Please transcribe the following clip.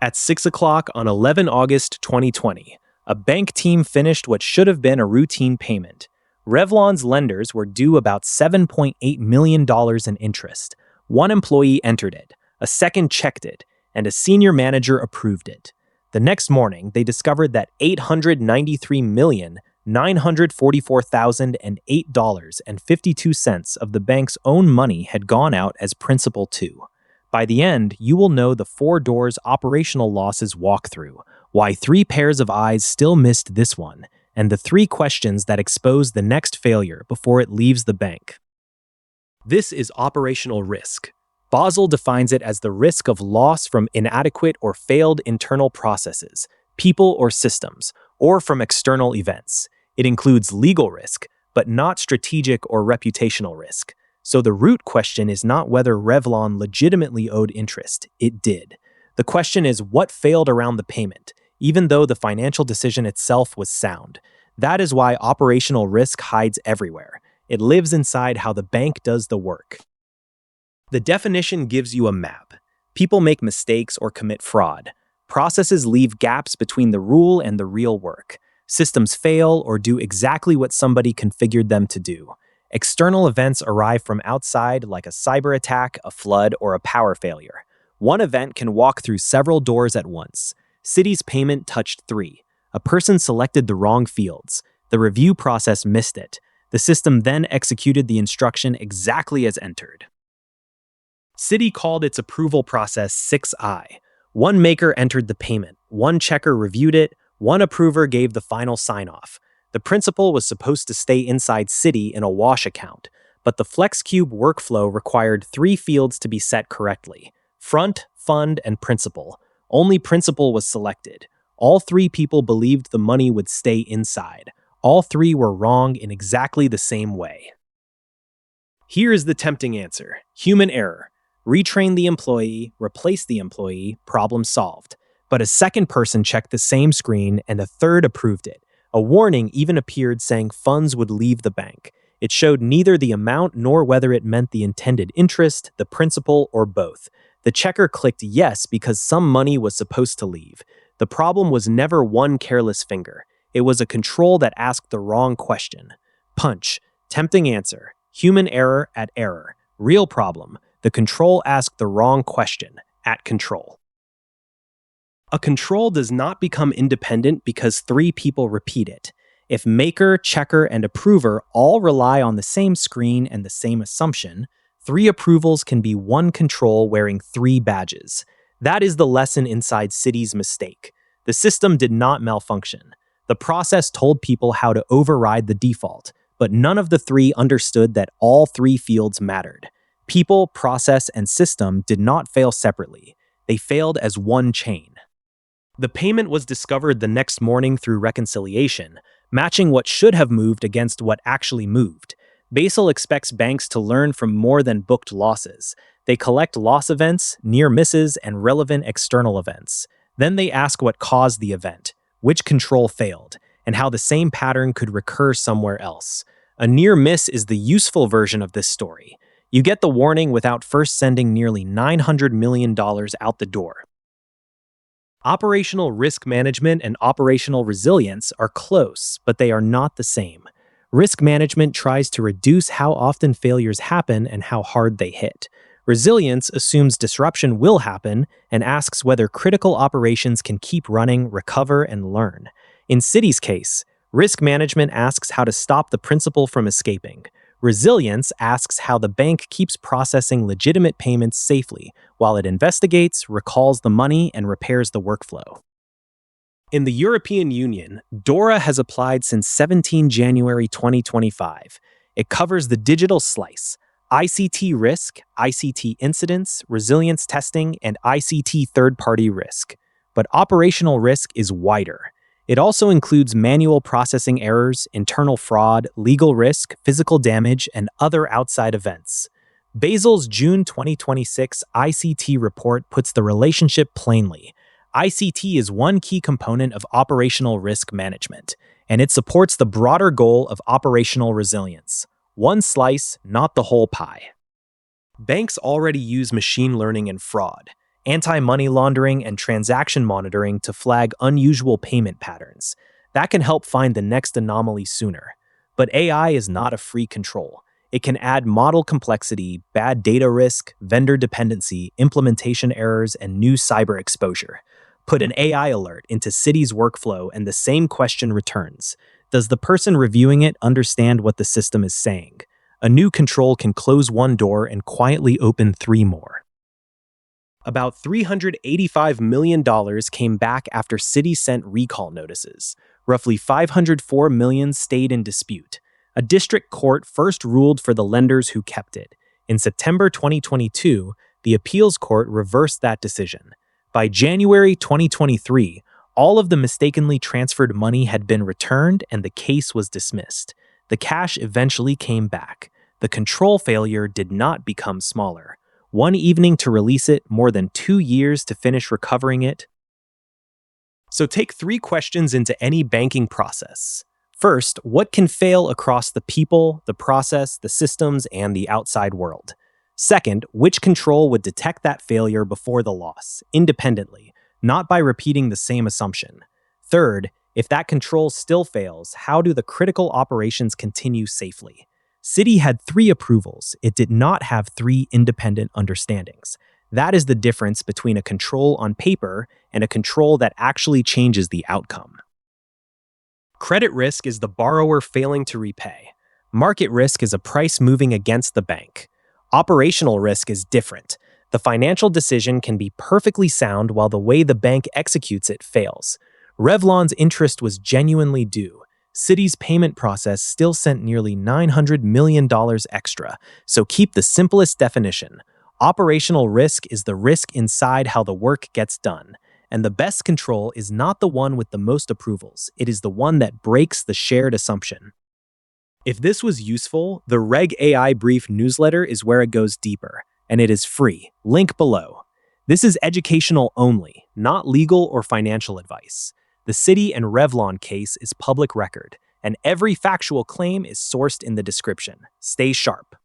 At 6 o'clock on 11 August 2020, a bank team finished what should have been a routine payment. Revlon's lenders were due about $7.8 million in interest. One employee entered it, a second checked it, and a senior manager approved it. The next morning, they discovered that $893,944,008.52 of the bank's own money had gone out as principal too. By the end, you will know the 4 doors operational losses walkthrough, why 3 pairs of eyes still missed this one, and the 3 questions that expose the next failure before it leaves the bank. This is operational risk. Basel defines it as the risk of loss from inadequate or failed internal processes, people or systems, or from external events. It includes legal risk, but not strategic or reputational risk. So the root question is not whether Revlon legitimately owed interest. It did. The question is what failed around the payment, even though the financial decision itself was sound. That is why operational risk hides everywhere. It lives inside how the bank does the work. The definition gives you a map. People make mistakes or commit fraud. Processes leave gaps between the rule and the real work. Systems fail or do exactly what somebody configured them to do. External events arrive from outside like a cyber attack, a flood, or a power failure. One event can walk through several doors at once. Citi's payment touched 3. A person selected the wrong fields. The review process missed it. The system then executed the instruction exactly as entered. Citi called its approval process 6I. One maker entered the payment, one checker reviewed it, one approver gave the final sign-off. The principal was supposed to stay inside Citi in a wash account, but the FlexCube workflow required 3 fields to be set correctly: front, fund, and principal. Only principal was selected. All 3 people believed the money would stay inside. All 3 were wrong in exactly the same way. Here is the tempting answer: human error. Retrain the employee, replace the employee, problem solved. But a second person checked the same screen and a third approved it. A warning even appeared saying funds would leave the bank. It showed neither the amount nor whether it meant the intended interest, the principal, or both. The checker clicked yes because some money was supposed to leave. The problem was never one careless finger. It was a control that asked the wrong question. Punch. Tempting answer. Human error at error. Real problem. The control asked the wrong question at control. A control does not become independent because 3 people repeat it. If maker, checker, and approver all rely on the same screen and the same assumption, 3 approvals can be one control wearing 3 badges. That is the lesson inside Citi's mistake. The system did not malfunction. The process told people how to override the default, but none of the 3 understood that all 3 fields mattered. People, process, and system did not fail separately. They failed as one chain. The payment was discovered the next morning through reconciliation, matching what should have moved against what actually moved. Basel expects banks to learn from more than booked losses. They collect loss events, near misses, and relevant external events. Then they ask what caused the event, which control failed, and how the same pattern could recur somewhere else. A near miss is the useful version of this story. You get the warning without first sending nearly $900 million out the door. Operational risk management and operational resilience are close, but they are not the same. Risk management tries to reduce how often failures happen and how hard they hit. Resilience assumes disruption will happen and asks whether critical operations can keep running, recover, and learn. In Citi's case, risk management asks how to stop the principal from escaping. Resilience asks how the bank keeps processing legitimate payments safely while it investigates, recalls the money, and repairs the workflow. In the European Union, DORA has applied since 17 January 2025. It covers the digital slice, ICT risk, ICT incidents, resilience testing, and ICT third-party risk. But operational risk is wider. It also includes manual processing errors, internal fraud, legal risk, physical damage, and other outside events. Basel's June 2026 ICT report puts the relationship plainly. ICT is one key component of operational risk management, and it supports the broader goal of operational resilience. One slice, not the whole pie. Banks already use machine learning and fraud. anti-money laundering, and transaction monitoring to flag unusual payment patterns. That can help find the next anomaly sooner. But AI is not a free control. It can add model complexity, bad data risk, vendor dependency, implementation errors, and new cyber exposure. Put an AI alert into Citi's workflow and the same question returns. Does the person reviewing it understand what the system is saying? A new control can close one door and quietly open three more. About $385 million came back after Citi sent recall notices. Roughly $504 million stayed in dispute. A district court first ruled for the lenders who kept it. In September 2022, the appeals court reversed that decision. By January 2023, all of the mistakenly transferred money had been returned and the case was dismissed. The cash eventually came back. The control failure did not become smaller. One evening to release it, more than 2 years to finish recovering it. So take 3 questions into any banking process. First, what can fail across the people, the process, the systems, and the outside world? Second, which control would detect that failure before the loss, independently, not by repeating the same assumption? Third, if that control still fails, how do the critical operations continue safely? Citi had 3 approvals. It did not have 3 independent understandings. That is the difference between a control on paper and a control that actually changes the outcome. Credit risk is the borrower failing to repay. Market risk is a price moving against the bank. Operational risk is different. The financial decision can be perfectly sound while the way the bank executes it fails. Revlon's interest was genuinely due. Citi's payment process still sent nearly $900 million extra, so keep the simplest definition. Operational risk is the risk inside how the work gets done. And the best control is not the one with the most approvals, it is the one that breaks the shared assumption. If this was useful, the Reg AI Brief newsletter is where it goes deeper, and it is free. Link below. This is educational only, not legal or financial advice. The Citi and Revlon case is public record, and every factual claim is sourced in the description. Stay sharp.